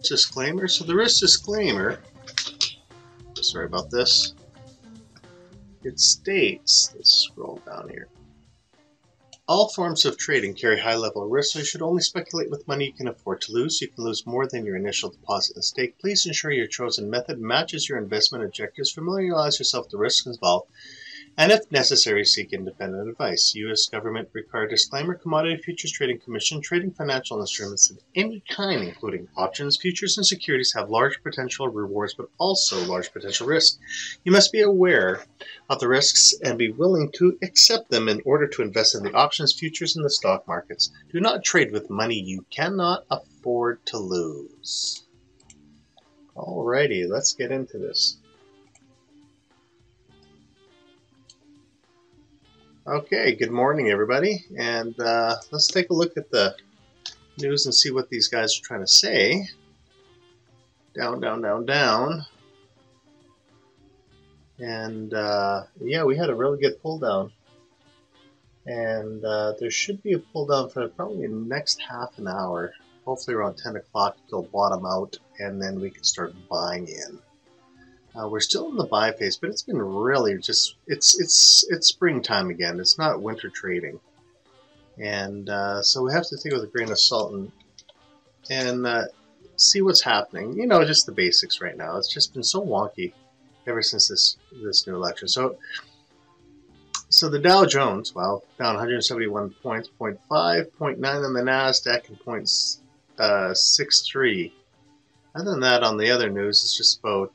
disclaimer. So the risk disclaimer, sorry about this, it states, let's scroll down here. All forms of trading carry high level of risk, so you should only speculate with money you can afford to lose. You can lose more than your initial deposit and stake. Please ensure your chosen method matches your investment objectives. Familiarize yourself with the risks involved, and if necessary, seek independent advice. U.S. government required disclaimer. Commodity Futures Trading Commission. Trading financial instruments of any kind, including options, futures, and securities, have large potential rewards, but also large potential risks. You must be aware of the risks and be willing to accept them in order to invest in the options, futures, and the stock markets. Do not trade with money you cannot afford to lose. Alrighty, let's get into this. Okay, good morning everybody, and let's take a look at the news and see what these guys are trying to say. Down, down, down, down. And yeah, we had a really good pull down. And there should be a pull down for probably the next half an hour. Hopefully around 10 o'clock it'll bottom out, and then we can start buying in. We're still in the buy phase, but it's been really just, it's springtime again. It's not winter trading. And so we have to take it with a grain of salt and see what's happening. You know, just the basics right now. It's just been so wonky ever since this new election. So the Dow Jones, well, down 171 points, 0.5, 0.9 on the Nasdaq, and 0.63. Other than that, on the other news, it's just about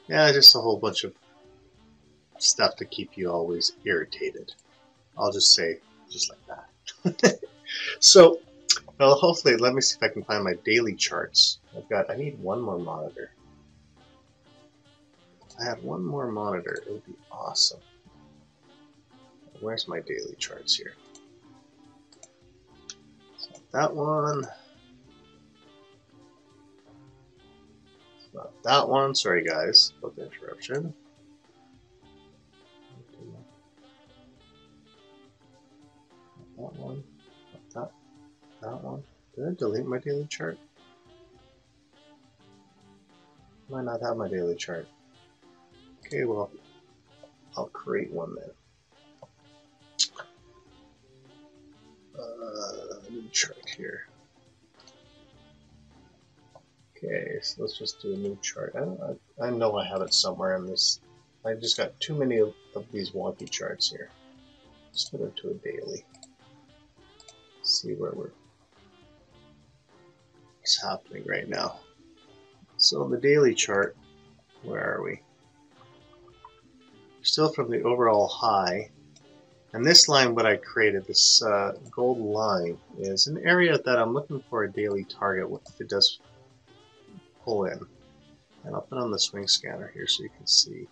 yeah, just a whole bunch of stuff to keep you always irritated. I'll just say just like that. So, well, hopefully, let me see if I can find my daily charts. I need one more monitor. If I had one more monitor, it would be awesome. Where's my daily charts here? It's not that one. Not that one. Sorry guys about the interruption. Not that one. Not that one. Did I delete my daily chart? I might not have my daily chart. Okay, well, I'll create one then. New chart here. Okay, so let's just do a new chart. I know I have it somewhere in this. I just got too many of these wonky charts here. Let's put it to a daily. See what's happening right now. So the daily chart, where are we? Still from the overall high. And this line, what I created, this gold line, is an area that I'm looking for a daily target if it does pull in. And I'll put on the swing scanner here so you can see.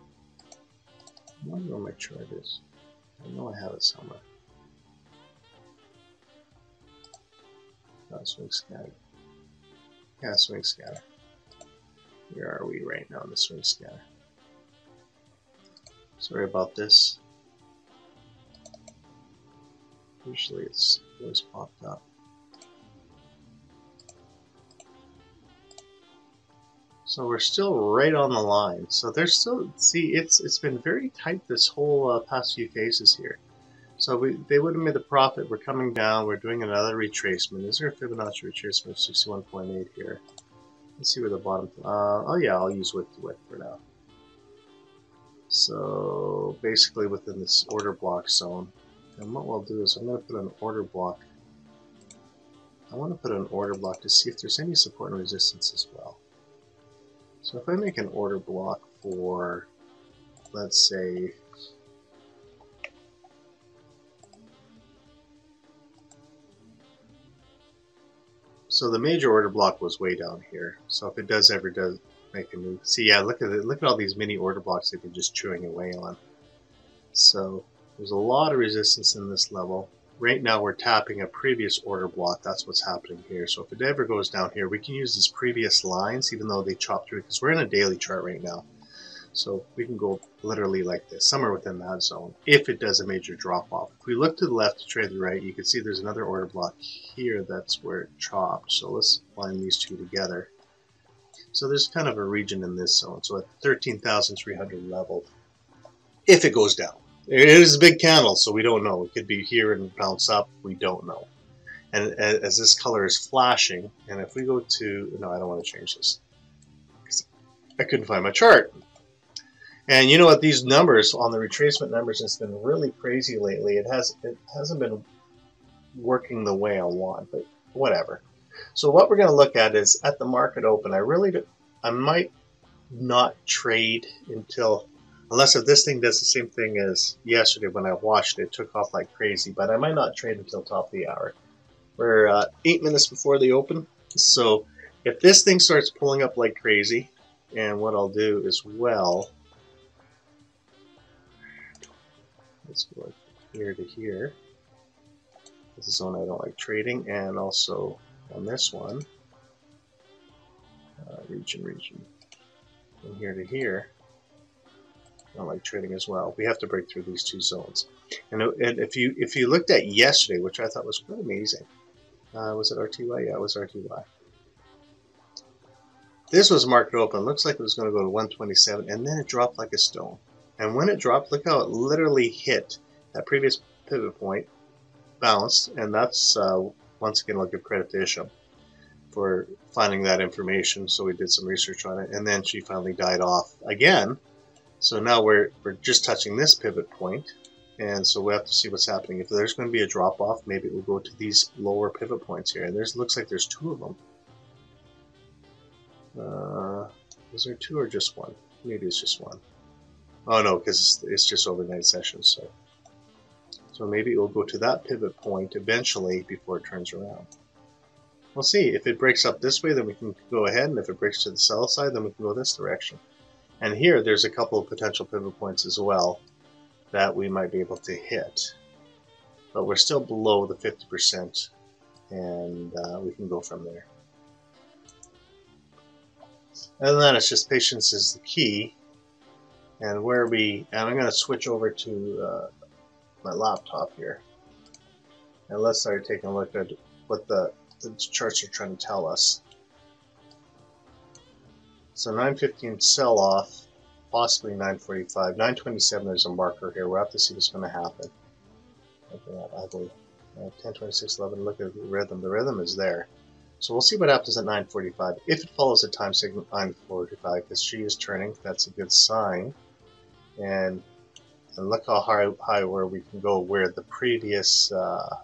I wonder where my chart is. I know I have it somewhere. Not swing scanner. Yeah, swing scanner. Where are we right now in the swing scanner? Sorry about this. Usually it's always popped up. So we're still right on the line. So there's still, see, it's been very tight this whole past few phases here. So they would have made the profit. We're coming down. We're doing another retracement. Is there a Fibonacci retracement of 61.8 here? Let's see where the bottom. Oh yeah, I'll use wick to wick for now. So basically within this order block zone. And what we'll do is I'm going to put an order block. I want to put an order block to see if there's any support and resistance as well. So if I make an order block for, let's say, so the major order block was way down here. So if it does make a move, see, yeah, look at it. Look at all these mini order blocks they've been just chewing away on. So there's a lot of resistance in this level. Right now we're tapping a previous order block. That's what's happening here. So if it ever goes down here, we can use these previous lines, even though they chop through, because we're in a daily chart right now. So we can go literally like this, somewhere within that zone, if it does a major drop off. If we look to the left to trade the right, you can see there's another order block here that's where it chopped. So let's line these two together. So there's kind of a region in this zone. So at 13,300 level, if it goes down. It is a big candle, so we don't know. It could be here and bounce up. We don't know. And as this color is flashing, and if we go to, no, I don't want to change this, because I couldn't find my chart. And you know what, these numbers on the retracement numbers, it's been really crazy lately. It hasn't been working the way I want, but whatever. So what we're going to look at is at the market open. I might not trade until, unless if this thing does the same thing as yesterday when I watched it, it took off like crazy. But I might not trade until top of the hour. We're 8 minutes before the open. So if this thing starts pulling up like crazy, and what I'll do as well, let's go here to here. This is a zone I don't like trading, and also on this one, region, from here to here, I don't like trading as well. We have to break through these two zones. And if you looked at yesterday, which I thought was quite amazing, was it RTY? Yeah, it was RTY. This was market open. Looks like it was going to go to 127, and then it dropped like a stone. And when it dropped, look how it literally hit that previous pivot point, bounced, and that's once again, I'll give credit to Isham for finding that information. So we did some research on it, and then she finally died off again. So now we're just touching this pivot point, and so we have to see what's happening. If there's going to be a drop off, maybe it will go to these lower pivot points here. And looks like there's two of them. Is there two or just one? Maybe it's just one. Oh no, because it's just overnight sessions. So maybe it will go to that pivot point eventually before it turns around. We'll see. If it breaks up this way, then we can go ahead, and if it breaks to the sell side, then we can go this direction. And here, there's a couple of potential pivot points as well that we might be able to hit. But we're still below the 50%, and we can go from there. Other than that, it's just patience is the key. And I'm going to switch over to my laptop here. And let's start taking a look at what the charts are trying to tell us. So 9:15 sell off, possibly 9:45. 9:27 there's a marker here. We'll have to see what's going to happen. Look at that ugly. 10:26:11. Look at the rhythm. The rhythm is there. So we'll see what happens at 9:45. If it follows the time signal 9:45, because she is turning, that's a good sign. And look how high where we can go, where the previous, the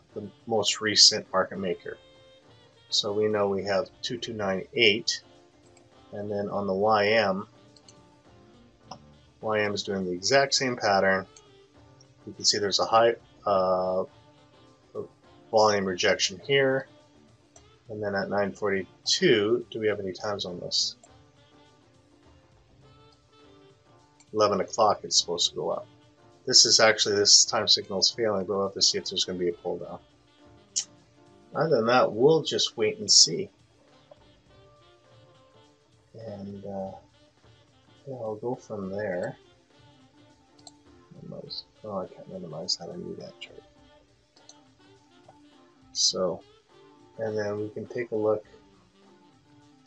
most recent market maker. So we know we have 2298, and then on the YM is doing the exact same pattern. You can see there's a high volume rejection here, and then at 9:42, do we have any times on this? 11 o'clock it's supposed to go up. This time signal is failing, but we'll have to see if there's going to be a pull down. Other than that, we'll just wait and see. And yeah, I'll go from there. Minimize. Oh, I can't minimize that. I need that chart. So, and then we can take a look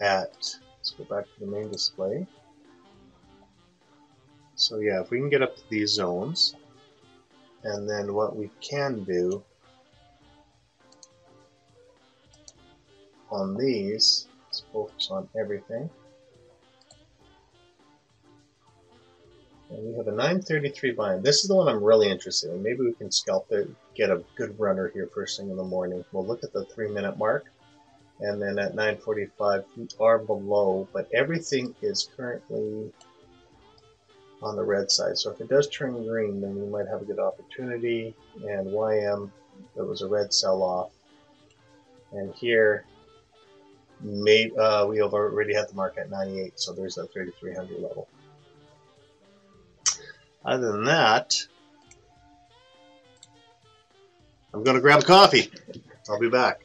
at, let's go back to the main display. So yeah, if we can get up to these zones, and then what we can do on these, let's focus on everything. And we have a 933 buy-in. This is the one I'm really interested in. Maybe we can scalp it, get a good runner here first thing in the morning. We'll look at the 3-minute mark, and then at 9:45 we are below, but everything is currently on the red side. So if it does turn green, then we might have a good opportunity. And YM, there was a red sell-off. And here, we have already had the mark at 98, so there's that 3,300 level. Other than that, I'm going to grab a coffee. I'll be back.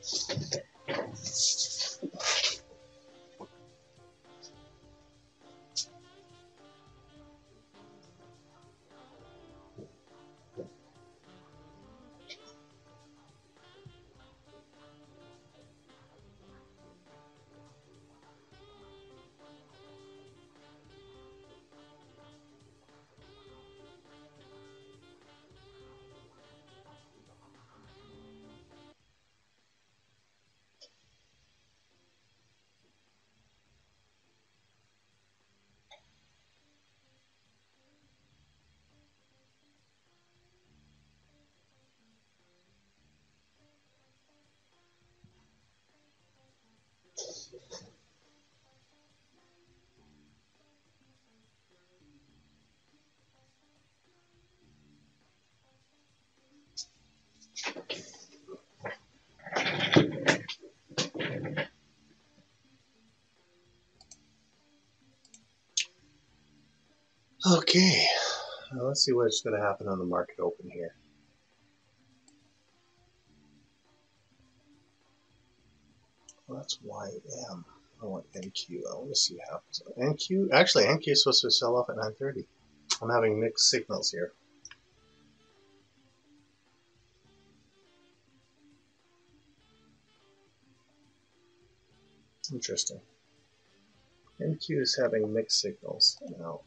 Okay, now let's see what's going to happen on the market open here. Well, that's YM. I want NQ. I want to see what happens. NQ, actually, NQ is supposed to sell off at 9:30. I'm having mixed signals here. Interesting. NQ is having mixed signals. Now,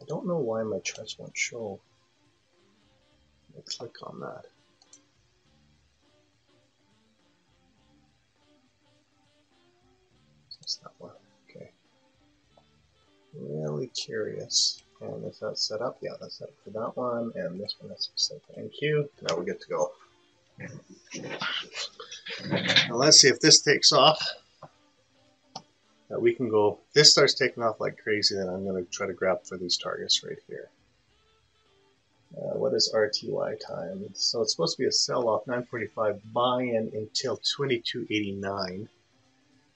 I don't know why my charts won't show. Let's click on that. That's that one. Okay. Really curious. And is that set up? Yeah, that's set up for that one. And this one has to be set for NQ. Now we're good to go. Now let's see if this takes off. That we can go. If this starts taking off like crazy, then I'm going to try to grab for these targets right here. What is RTY time? So it's supposed to be a sell-off, 9:45, buy-in until 22.89.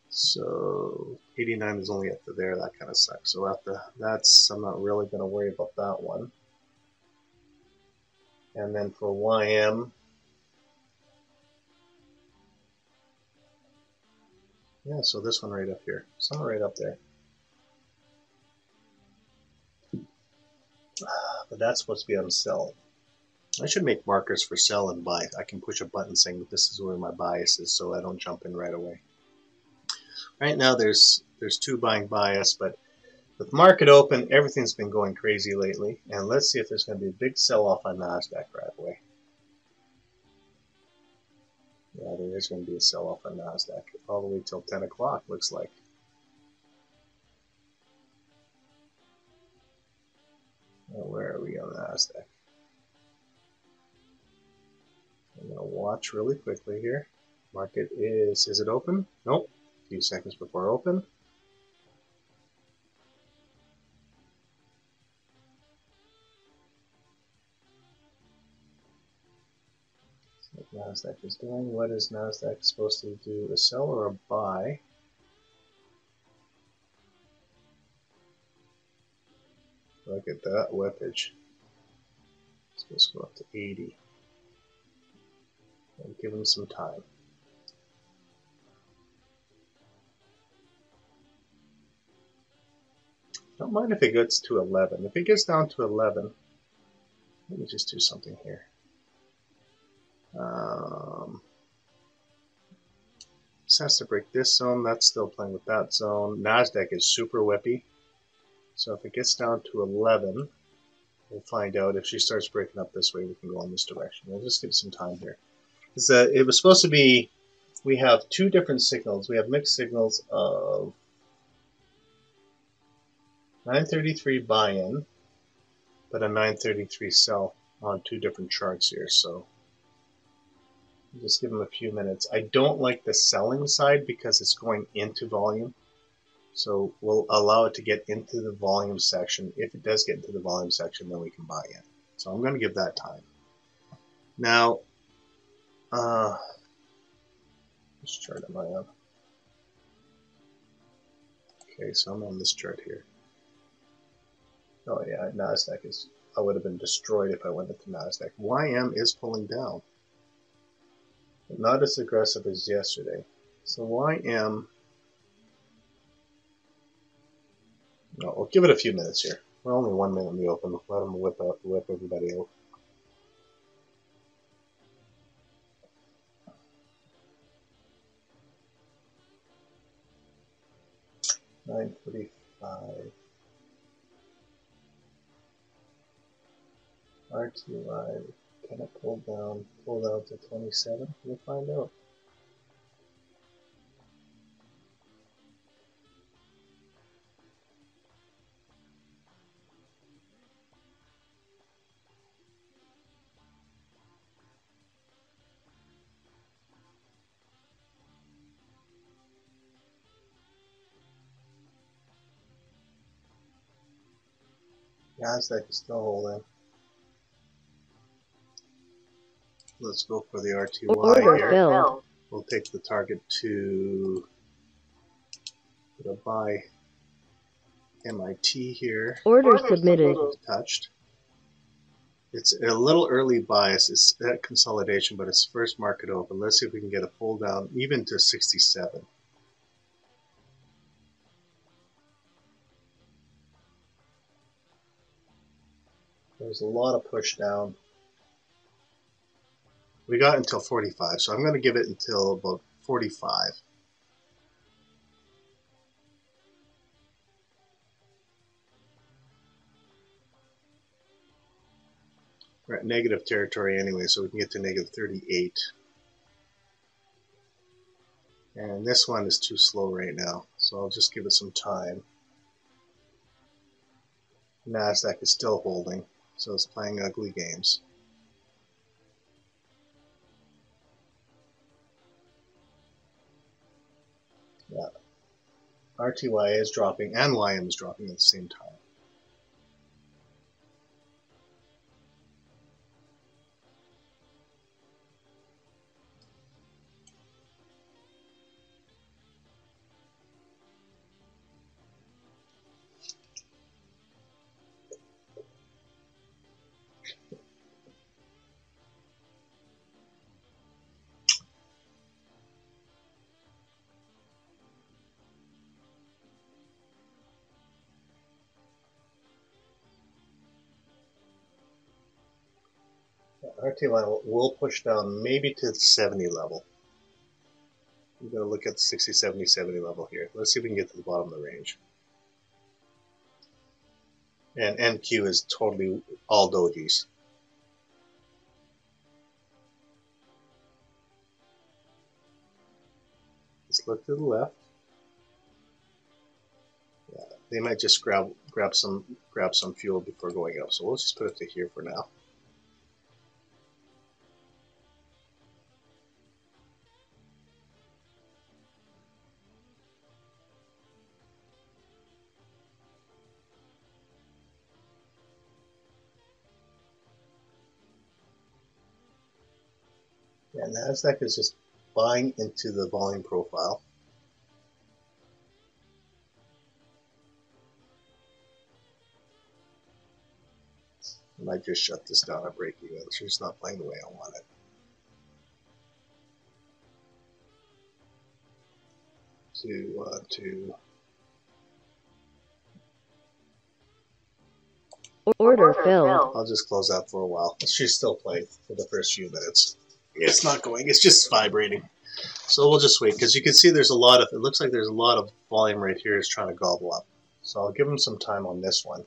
So 89 is only up to there. That kind of sucks. So after that's, I'm not really going to worry about that one. And then for YM, yeah, so this one right up here, somewhere right up there. But that's supposed to be on sell. I should make markers for sell and buy. I can push a button saying this is where my bias is, so I don't jump in right away. Right now there's two buying bias, but with market open, everything's been going crazy lately. And let's see if there's going to be a big sell-off on Nasdaq right away. Yeah, there is going to be a sell-off on Nasdaq all the way till 10 o'clock, looks like. Now, where are we on Nasdaq? I'm going to watch really quickly here. Market is it open? Nope. A few seconds before open. What Nasdaq is doing. What is Nasdaq supposed to do? A sell or a buy? Look at that whippage. It's supposed to go up to 80. And give them some time. Don't mind if it gets to 11. If it gets down to 11, let me just do something here. This has to break this zone. That's still playing with that zone. Nasdaq is super whippy. So if it gets down to 11, we'll find out. If she starts breaking up this way, we can go in this direction. We'll just give some time here. It was supposed to be, we have two different signals. We have mixed signals of 933 buy-in, but a 933 sell on two different charts here. So just give them a few minutes. I don't like the selling side because it's going into volume. So we'll allow it to get into the volume section. If it does get into the volume section, then we can buy in. So I'm going to give that time. Now, which chart am I on? Okay, so I'm on this chart here. Oh yeah, Nasdaq is, I would have been destroyed if I went into Nasdaq. YM is pulling down. But not as aggressive as yesterday. So YM, no, we'll give it a few minutes here. We're only 1 minute in the open. Let them whip everybody out. $9.45. RTY, can it pull down to 27? We'll find out. Nasdaq is still holding. Let's go for the RTY Order here. filled. We'll take the target to put a buy MIT here. Order submitted. Touched. It's a little early bias. It's at consolidation, but it's first market open. Let's see if we can get a pull down even to 67. There's a lot of push down. We got until 45, so I'm going to give it until about 45. We're at negative territory anyway, so we can get to negative 38. And this one is too slow right now, so I'll just give it some time. Nasdaq is still holding, so it's playing ugly games. Yeah. RTY is dropping and YM is dropping at the same time. RTY will push down maybe to the 70 level. We're going to look at the 60, 70, 70 level here. Let's see if we can get to the bottom of the range. And NQ is totally all dojis. Let's look to the left. Yeah, they might just grab some fuel before going up. So we'll just put it to here for now. Yeah, Nasdaq is just buying into the volume profile. I might just shut this down at break even. It's just not playing the way I want it. To Order filled. I'll just close out for a while. She's still playing for the first few minutes. It's not going. It's just vibrating. So we'll just wait because you can see there's a lot of. It looks like there's a lot of volume right here is trying to gobble up. So I'll give them some time on this one.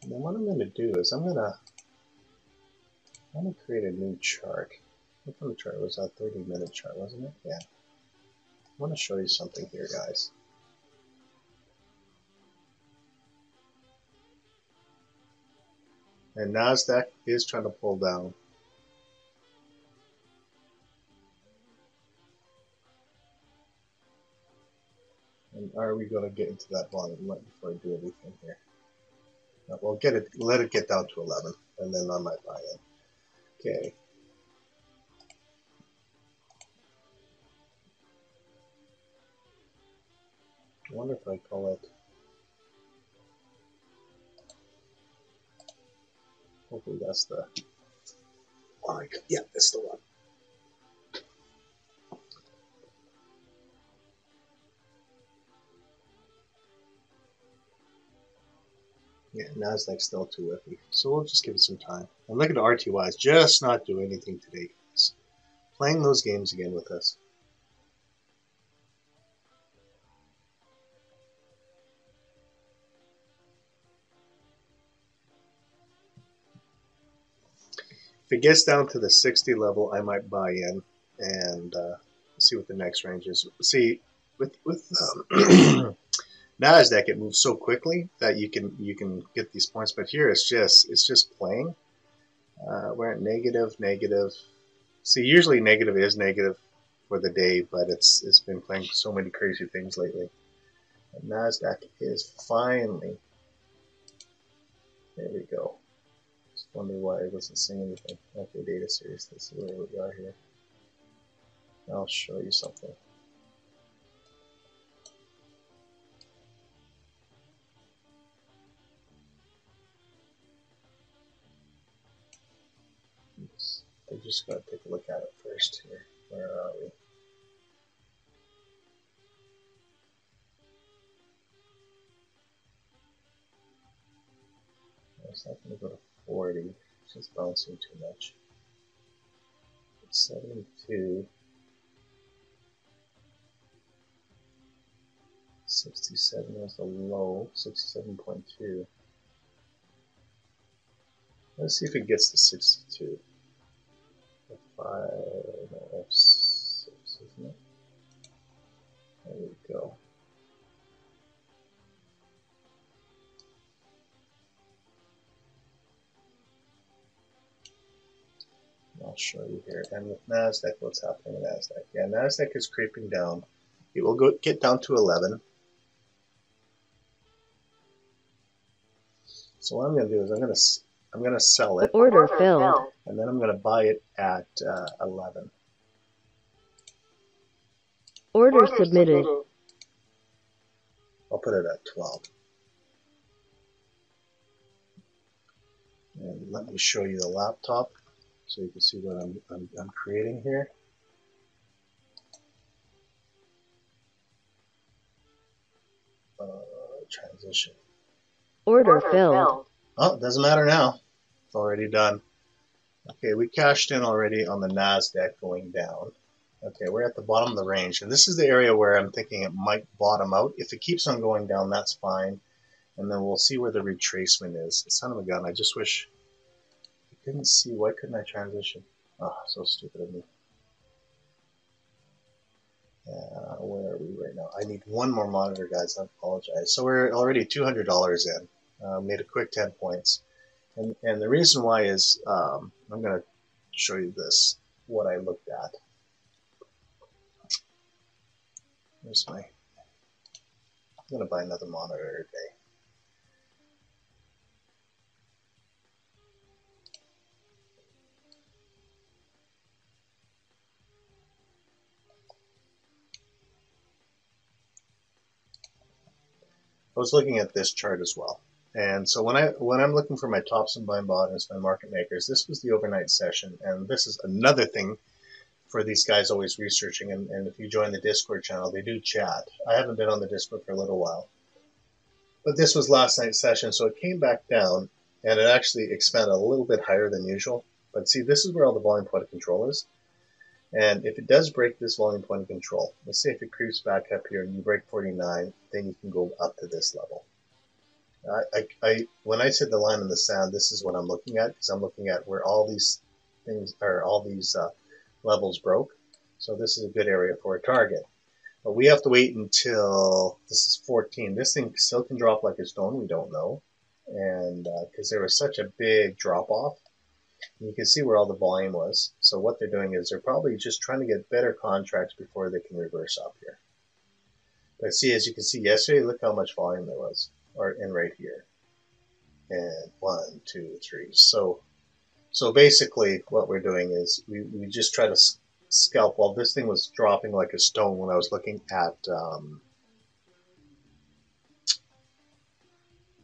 And then what I'm going to do is I'm going to create a new chart. What kind of chart was that? 30-minute chart, wasn't it? Yeah. I want to show you something here, guys. And Nasdaq is trying to pull down. And are we going to get into that volume before I do anything here? No, we'll get it. Let it get down to 11, and then I might buy in. Okay. I wonder if I call it. Hopefully that's the. Oh my God. Yeah, that's the one. Yeah, Nasdaq's still too iffy, so we'll just give it some time. And look at the RTY, it's just not doing anything today, guys. Playing those games again with us. If it gets down to the 60 level, I might buy in and see what the next range is. See, with Nasdaq, it moves so quickly that you can get these points, but here it's just playing. We're at negative. See, usually negative is negative for the day, but it's been playing so many crazy things lately. And Nasdaq is finally. There we go. Just wonder why it wasn't saying anything. Okay, data series. This is where we are here. I'll show you something. just got to take a look at it first here. Where are we? It's not going to go to 40. It's just bouncing too much. It's 72. 67 was the low. 67.2. Let's see if it gets to 62. F5, no, F6, isn't it? There we go. I'll show you here. And with Nasdaq, what's happening with Nasdaq? Yeah, Nasdaq is creeping down. It will get down to 11. So what I'm going to do is I'm going to sell it. Order filled. And then I'm going to buy it at 11. Order submitted. I'll put it at 12. And let me show you the laptop so you can see what I'm creating here. Transition. Order filled. Oh, it doesn't matter now. It's already done. Okay, we cashed in already on the Nasdaq going down. Okay, we're at the bottom of the range, and this is the area where I'm thinking it might bottom out. If it keeps on going down, that's fine, and then we'll see where the retracement is. Son of a gun, I just wish I couldn't see. Why couldn't I transition? Oh, so stupid of me. Where are we right now? I need one more monitor, guys. I apologize. So we're already $200 in. Made a quick 10 points. And the reason why is I'm going to show you this, what I looked at. Here's my, I'm going to buy another monitor today. I was looking at this chart as well. And so when I'm looking for my tops and my bottoms, my market makers, this was the overnight session. And this is another thing for these guys always researching. And if you join the Discord channel, they do chat. I haven't been on the Discord for a little while. But this was last night's session, so it came back down, and it actually expanded a little bit higher than usual. But see, this is where all the volume point of control is. And if it does break this volume point of control, let's say if it creeps back up here and you break 49, then you can go up to this level. When I said the line in the sand, this is what I'm looking at, because I'm looking at where all these things are, all these levels broke. So this is a good area for a target. But we have to wait until this is 14. This thing still can drop like a stone. We don't know, and because there was such a big drop off. You can see where all the volume was. So what they're doing is they're probably just trying to get better contracts before they can reverse up here. But see, as you can see yesterday, look how much volume there was, or in right here. And 1, 2, 3. So basically what we're doing is we just try to scalp. While this thing was dropping like a stone when I was looking at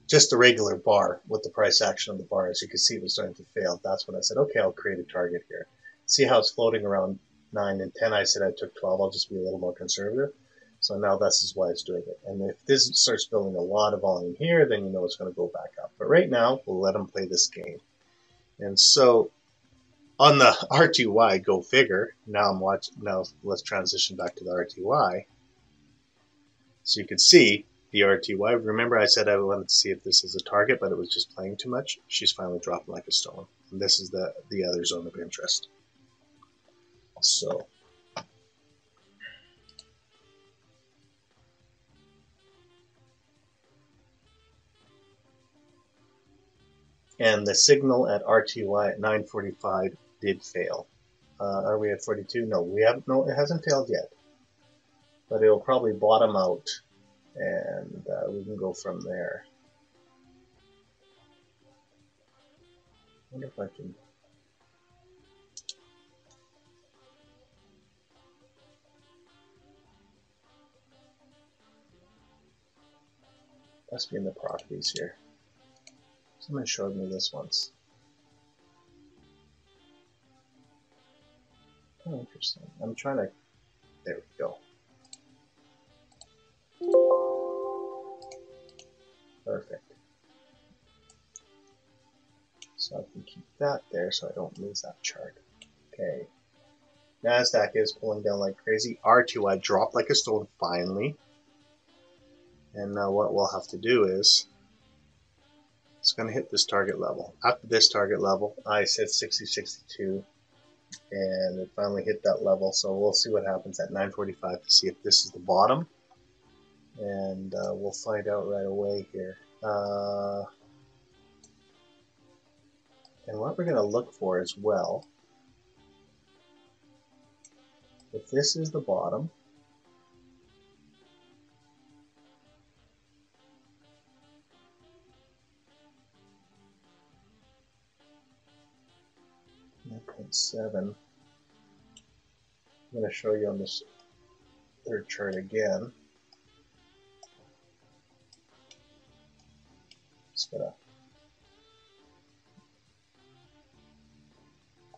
just a regular bar with the price action on the bar. As you can see, it was starting to fail. That's when I said, okay, I'll create a target here. See how it's floating around 9 and 10. I said I took 12. I'll just be a little more conservative. So now this is why it's doing it. And if this starts building a lot of volume here, then you know it's going to go back up. But right now, we'll let them play this game. And so on the RTY, go figure. Now I'm watching. Now let's transition back to the RTY. So you can see the RTY. Remember I said I wanted to see if this is a target, but it was just playing too much. She's finally dropping like a stone. And this is the other zone of interest. So and the signal at RTY at 9:45 did fail. Are we at 42? No, we haven't. No, it hasn't failed yet. But it'll probably bottom out, and we can go from there. I wonder if I can. Must be in the properties here. Someone showed me this once. Oh, interesting. I'm trying to. There we go. Perfect. So I can keep that there so I don't lose that chart. Okay. Nasdaq is pulling down like crazy. RTY dropped like a stone finally. And now what we'll have to do is it's going to hit this target level. After this target level, I said 60.62, and it finally hit that level. So we'll see what happens at 9:45 to see if this is the bottom, and we'll find out right away here. And what we're going to look for as well, if this is the bottom, .7. I'm going to show you on this third chart again. Just gonna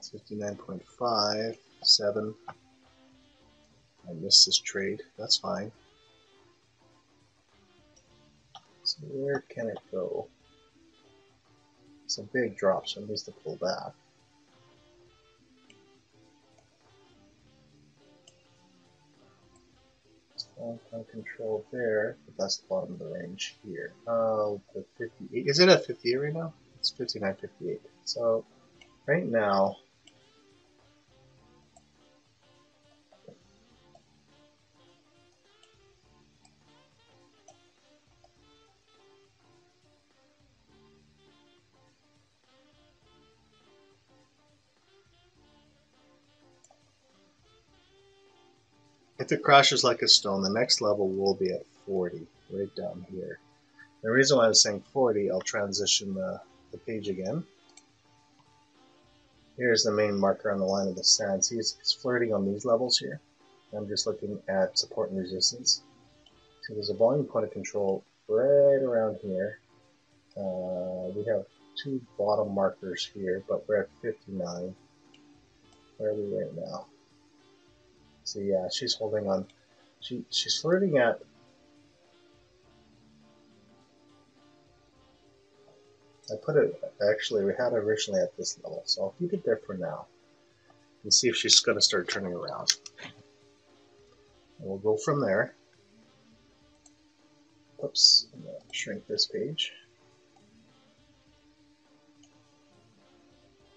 59.5, 7. I missed this trade. That's fine. So where can it go? It's a big drop, so it needs to pull back. It's all control there, but that's the bottom of the range here. The 58. Is it at 58 right now? It's 59.58. So right now, if it crashes like a stone, the next level will be at 40, right down here. The reason why I was saying 40, I'll transition the page again. Here's the main marker on the line of the sand. See, it's flirting on these levels here. I'm just looking at support and resistance. So there's a volume point of control right around here. We have two bottom markers here, but we're at 59. Where are we right now? So yeah, she's holding on. She's flirting at. I put it, actually we had it originally at this level, so I'll keep it there for now and see if she's going to start turning around. And we'll go from there. Oops, I'm going to shrink this page.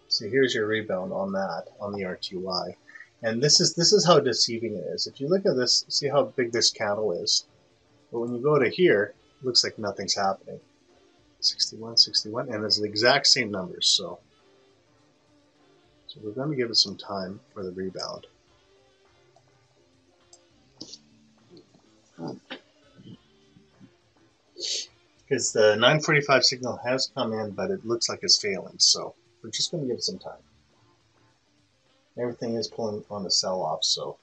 So here's your rebound on that, on the RTY. And this is how deceiving it is. If you look at this, see how big this candle is. But when you go to here, it looks like nothing's happening. 61, 61, and it's the exact same numbers. So we're going to give it some time for the rebound. Because the 9:45 signal has come in, but it looks like it's failing. So we're just going to give it some time. Everything is pulling on the sell-off, so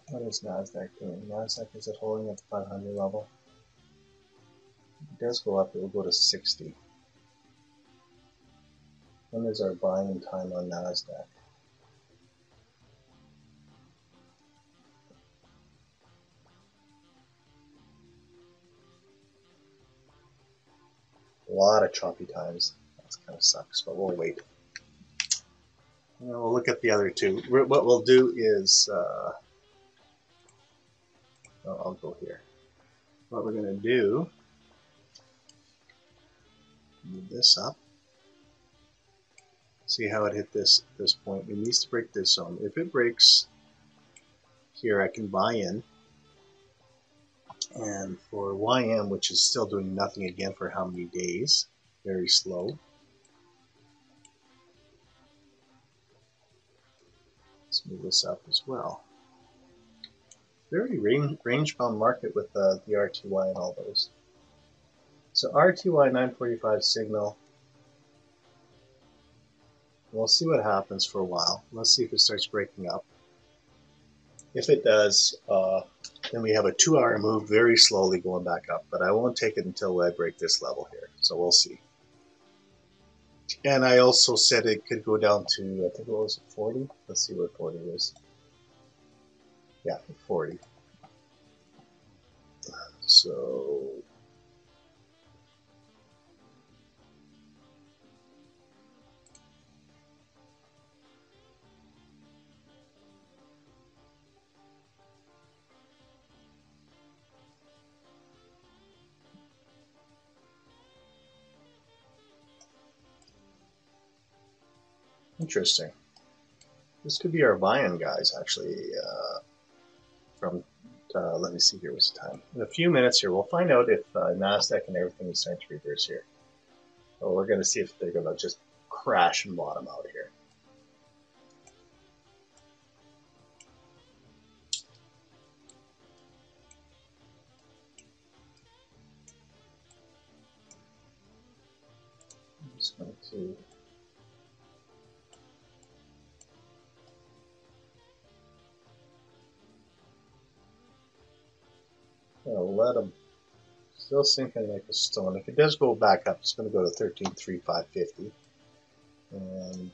what is Nasdaq doing? Nasdaq is at holding at the 500 level. If it does go up, it will go to 60. When is our buying time on Nasdaq? A lot of choppy times. That kind of sucks, but we'll wait. And then we'll look at the other two. What we'll do is, I'll go here. What we're going to do, move this up. See how it hit this point. It needs to break this zone. If it breaks here, I can buy in. And for YM, which is still doing nothing again for how many days, very slow. Let's move this up as well. Very range-bound market with the RTY and all those. So RTY 9:45 signal. We'll see what happens for a while. Let's see if it starts breaking up. If it does, then we have a 2-hour move very slowly going back up, but I won't take it until I break this level here, so we'll see. And I also said it could go down to, I think it was 40. Let's see what 40 is. Yeah, 40. So interesting. This could be our buy-in, guys, actually, from, let me see here, what's the time? In a few minutes here, we'll find out if Nasdaq and everything is starting to reverse here. Well, we're going to see if they're going to just crash and bottom out here. I'm just going to let them still sinking like a stone. If it does go back up, it's going to go to 13.3550. And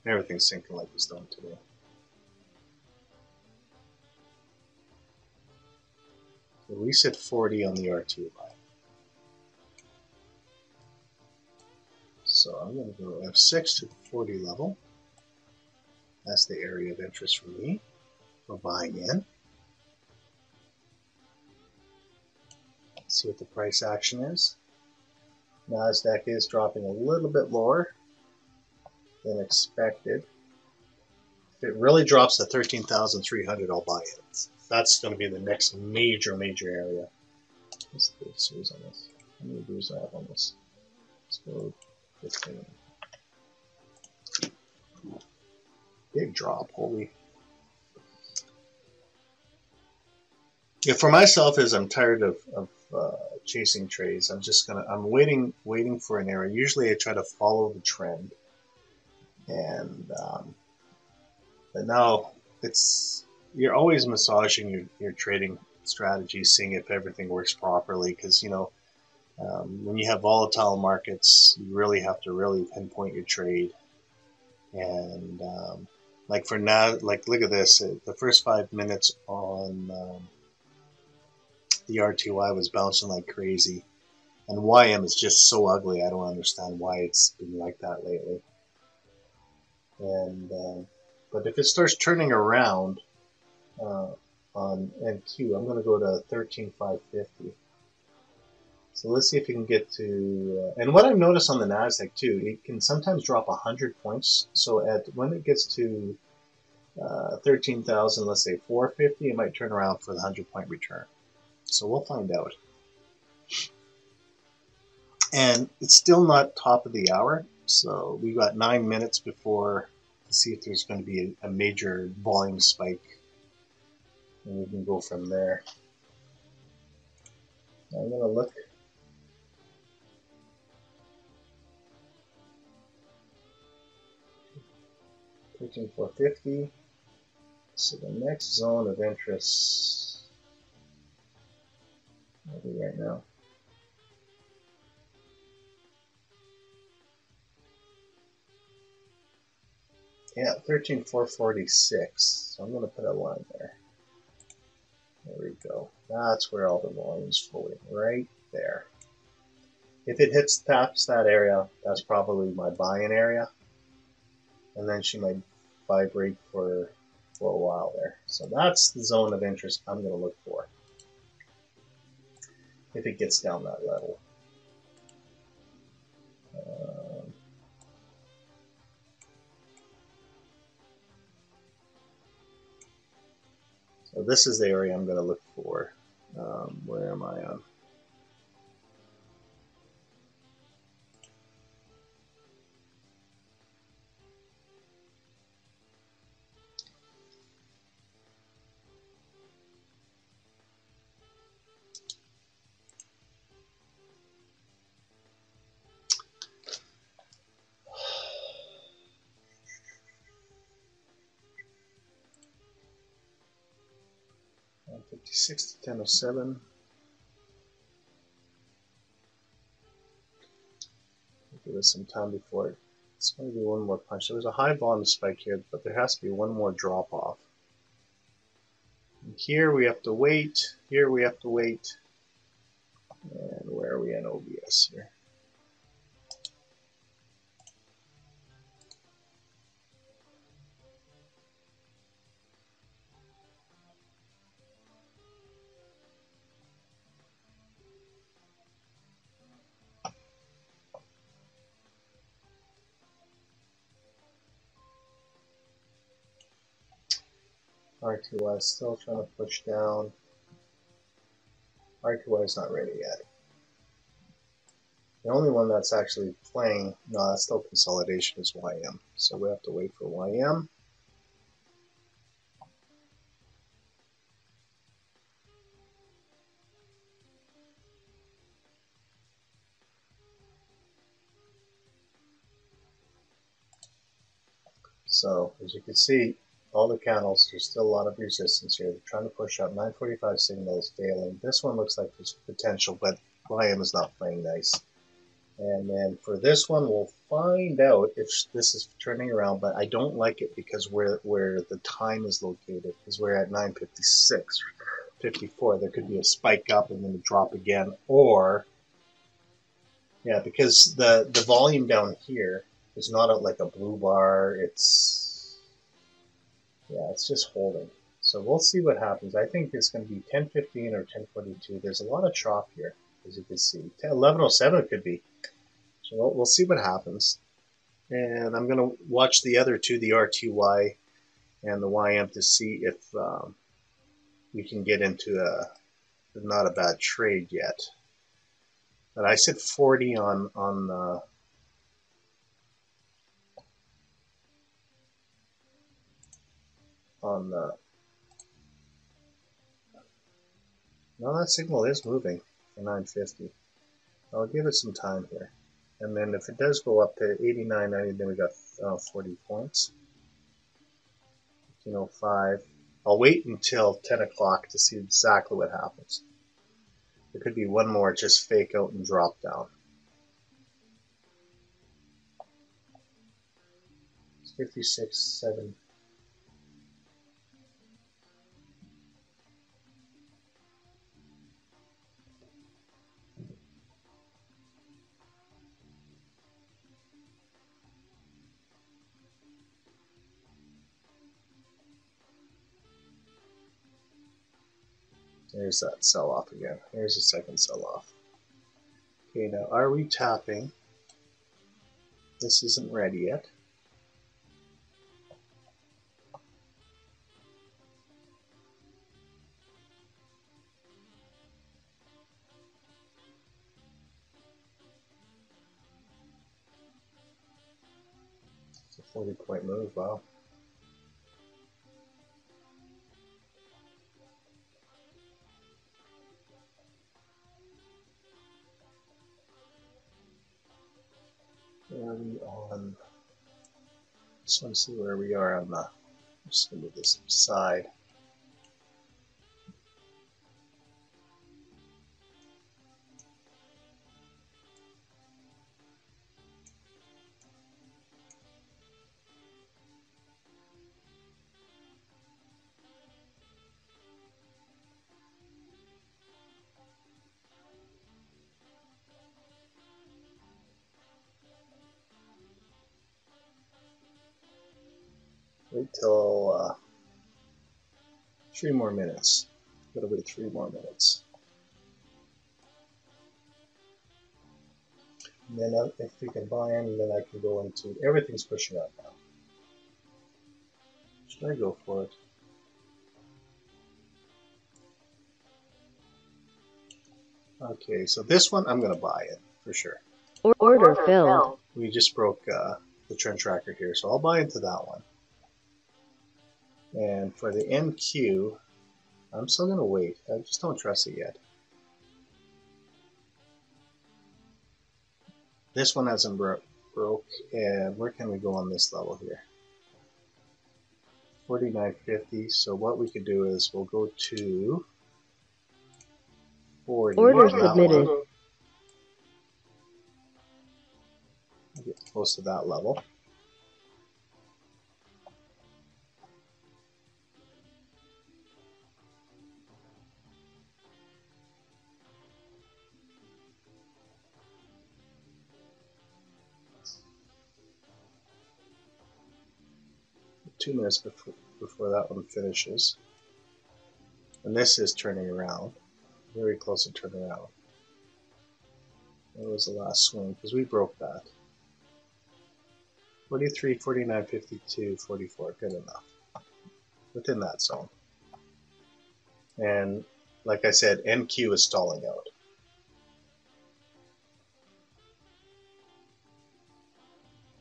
everything's sinking like a stone today. So we said 40 on the R2 line. So I'm going to go F6 to the 40 level. That's the area of interest for me. We're buying in. Let's see what the price action is. Nasdaq is dropping a little bit lower than expected. If it really drops to 13,300, I'll buy it. That's going to be the next major area. What's the series on this? How many views do I have on this? Let's go 15. Big drop, holy. Yeah, for myself, is I'm tired of chasing trades. I'm waiting for an area. Usually I try to follow the trend. And but now you're always massaging your trading strategy, seeing if everything works properly, because when you have volatile markets, you really have to really pinpoint your trade. And like for now, like look at this, the first 5 minutes on the R2Y was bouncing like crazy, and YM is just so ugly. I don't understand why it's been like that lately. And but if it starts turning around on NQ, I'm going to go to 13,550. So let's see if we can get to. And what I've noticed on the Nasdaq too, it can sometimes drop 100 points. So when it gets to 13,000, let's say 450, it might turn around for the 100-point return. So we'll find out. And it's still not top of the hour, so we've got 9 minutes before to see if there's going to be a major volume spike, and we can go from there. I'm going to look. $13,450. So the next zone of interest, maybe right now. Yeah, 13,446. So I'm going to put a line there. There we go. That's where all the volume's flowing, right there. If it taps that area, that's probably my buy-in area. And then she might vibrate for a while there. So that's the zone of interest I'm going to look for if it gets down that level. So this is the area I'm going to look for. Where am I on? 956 to 1007. Give us some time before it's going to be one more punch. There was a high volume spike here, but there has to be one more drop off. And here we have to wait. Here we have to wait. And where are we in OBS here? RTY is still trying to push down. RTY is not ready yet. The only one that's actually playing, no, that's still consolidation, is YM. So we have to wait for YM. So as you can see, all the candles, there's still a lot of resistance here. They're trying to push up. 945 signal is failing. This one looks like there's potential, but YM is not playing nice. And then for this one, we'll find out if this is turning around, but I don't like it because where the time is located, because we're at 956, 54. There could be a spike up and then a drop again, or yeah, because the volume down here is not like a blue bar. It's just holding. So we'll see what happens. I think it's going to be 10:15 or 10:42. There's a lot of chop here, as you can see. 11:07 could be. So we'll see what happens. And I'm going to watch the other two, the RTY and the YM, to see if we can get into not a bad trade yet. But I said 40 on no, that signal is moving for 950. I'll give it some time here. And then if it does go up to 89.90, then we got 40 points. 1505. I'll wait until 10 o'clock to see exactly what happens. There could be one more just fake out and drop down. It's 56.7. There's that sell-off again. Here's a second sell-off. Okay, now are we tapping? This isn't ready yet. It's a 40-point move, wow. Where are we on? Just want to see where we are on the. I'm just going to move this side. Wait till 3 more minutes. Gotta wait 3 more minutes. And then if we can buy in, then I can go into, everything's pushing up now. Should I go for it? Okay, so this one I'm gonna buy it for sure. Order filled. We just broke the trend tracker here, so I'll buy into that one. And for the NQ, I'm still gonna wait. I just don't trust it yet. This one hasn't broke, and where can we go on this level here? 49.50. So what we could do is we'll go to 40. Order submitted. Get close to that level. Two minutes before that one finishes. And this is turning around. Very close to turning around. That was the last swing because we broke that. 43, 49, 52, 44. Good enough. Within that zone. And like I said, NQ is stalling out.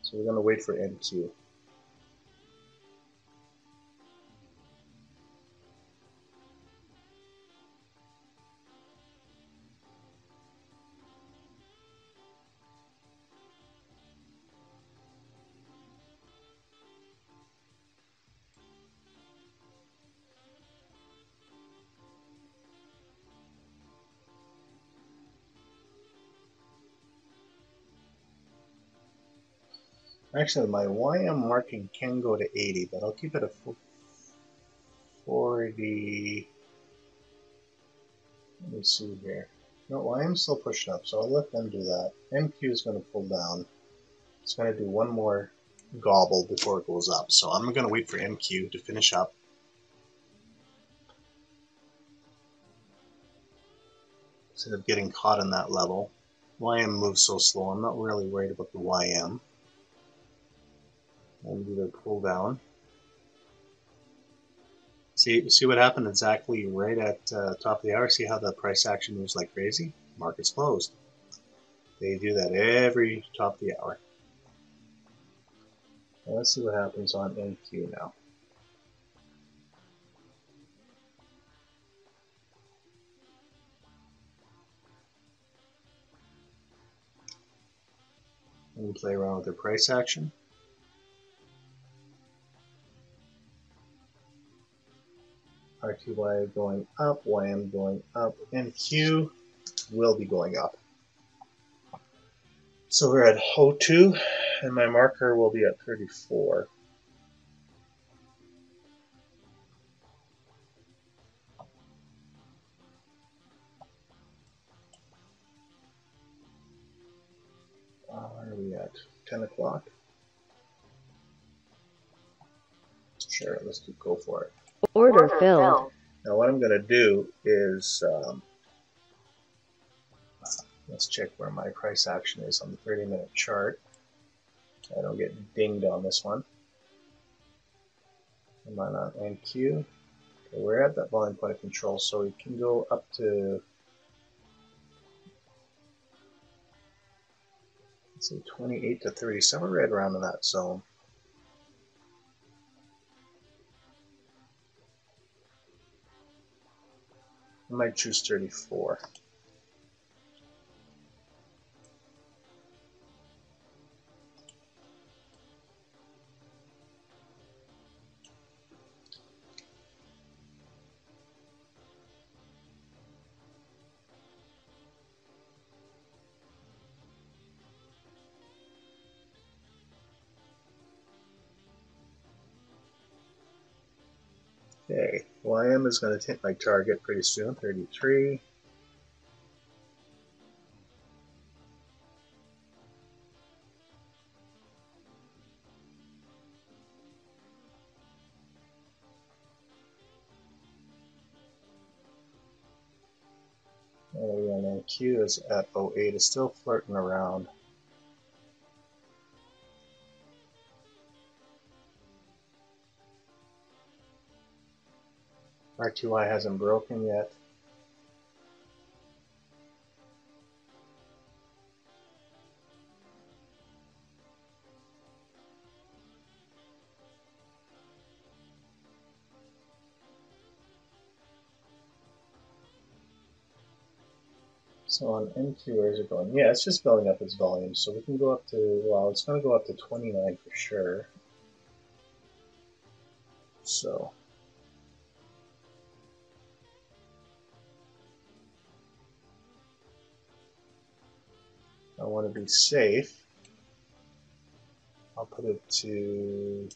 So we're going to wait for NQ. Actually, my YM marking can go to 80, but I'll keep it at 40. Let me see here. No, YM's still pushing up, so I'll let them do that. NQ is going to pull down. It's going to do one more gobble before it goes up. So I'm going to wait for NQ to finish up. Instead of getting caught in that level. YM moves so slow, I'm not really worried about the YM. And do the pull down. See what happened exactly right at top of the hour? See how the price action moves like crazy? Market's closed. They do that every top of the hour. Now let's see what happens on NQ now. And we play around with their price action. RTY going up, YM going up, NQ will be going up. So we're at O2, and my marker will be at 34. Where are we at? 10 o'clock? Sure, let's go for it. Order filled. Now what I'm going to do is, let's check where my price action is on the 30-minute chart. I don't get dinged on this one. Come on NQ. Okay, we're at that volume point of control, so we can go up to, let's see, 28 to 30, somewhere right around in that zone. I might choose 34. Okay, YM is going to hit my target pretty soon, 33. And then Q is at 08, it's still flirting around. RTY hasn't broken yet. So on NQ, where is it going? Yeah, it's just building up its volume. So we can go up to, well, it's going to go up to 29 for sure. So I want to be safe. I'll put it to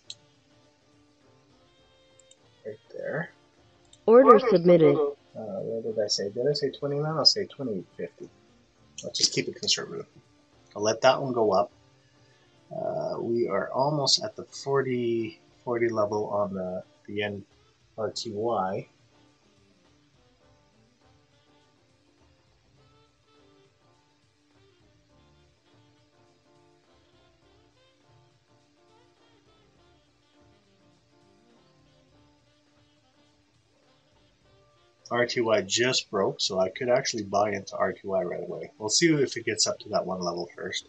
right there. Order submitted. What did I say? Did I say 29? I'll say 28.50. Let's just keep it conservative. I'll let that one go up. We are almost at the 40 level on the NRTY. RTY just broke, so I could actually buy into RTY right away. We'll see if it gets up to that one level first.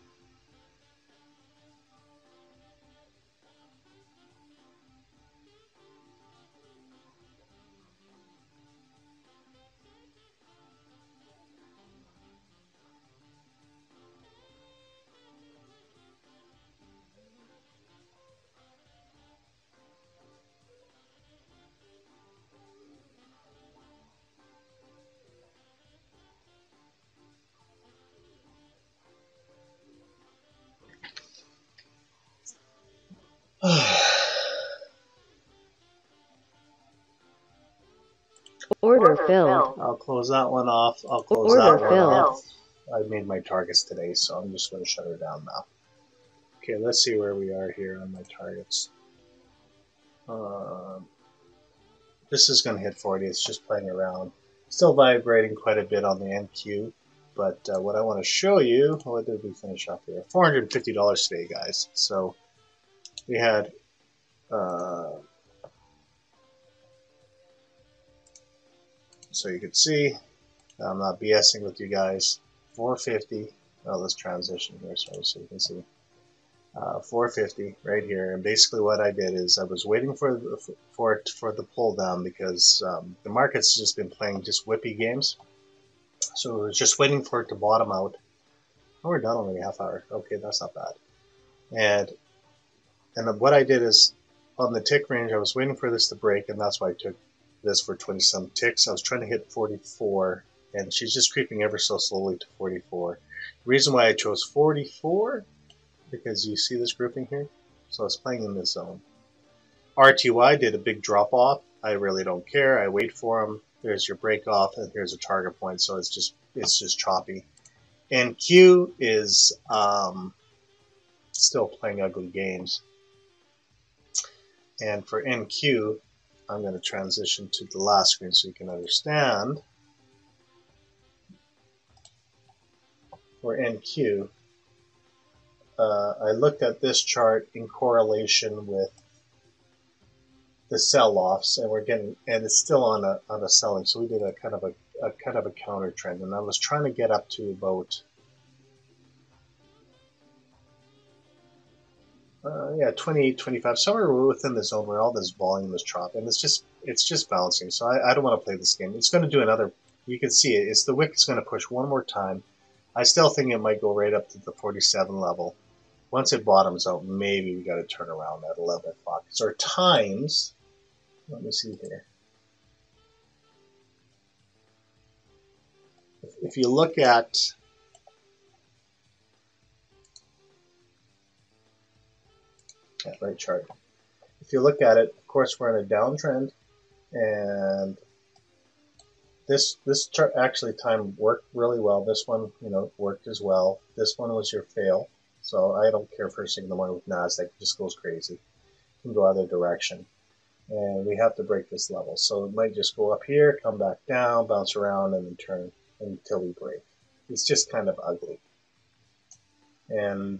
Order filled. I'll close that one off. I'll close Order that one filled. off. I made my targets today, so I'm just going to shut her down now. Okay, let's see where we are here on my targets. This is going to hit 40. It's just playing around. Still vibrating quite a bit on the NQ. But what I want to show you, what did we finish off here? $450 today, guys. So we had, so you can see, I'm not BSing with you guys. 450. Oh, let's transition here so you can see. 450 right here, and basically what I did is I was waiting for the pull down because the market's just been playing just whippy games, so I was just waiting for it to bottom out. Oh, we're done already, half hour. Okay, that's not bad. And what I did is on the tick range, I was waiting for this to break, and that's why I took this for 20 some ticks. I was trying to hit 44, and she's just creeping ever so slowly to 44. The reason why I chose 44, because you see this grouping here, so it's playing in this zone. RTY did a big drop off. I really don't care. I wait for them. There's your break off, and here's a target point. So it's just choppy. NQ is still playing ugly games. And for NQ, I'm going to transition to the last screen so you can understand. For NQ, I looked at this chart in correlation with the sell-offs, and it's still on a selling. So we did a kind of a counter trend, and I was trying to get up to about 28, 25, somewhere within the zone where all this volume is dropping. It's just bouncing. So I don't want to play this game. It's going to do another. You can see it. It's the wick is going to push one more time. I still think it might go right up to the 47 level. Once it bottoms out, maybe we got to turn around at 11 o'clock. So our times. Let me see here. If you look at that right chart, if you look at it, of course we're in a downtrend, and this chart actually time worked really well. This one, worked as well. This one was your fail, so I don't care first thing in the morning with Nasdaq. It just goes crazy. It can go either direction. And we have to break this level. So it might just go up here, come back down, bounce around, and then turn until we break. It's just kind of ugly. And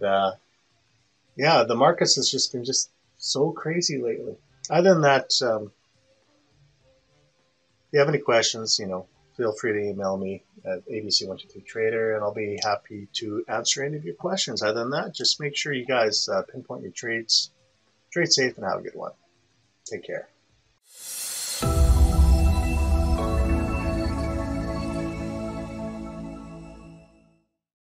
yeah, the markets has just been so crazy lately. Other than that, if you have any questions, feel free to email me at abc123trader, and I'll be happy to answer any of your questions. Other than that, just make sure you guys pinpoint your trades, trade safe, and have a good one. Take care.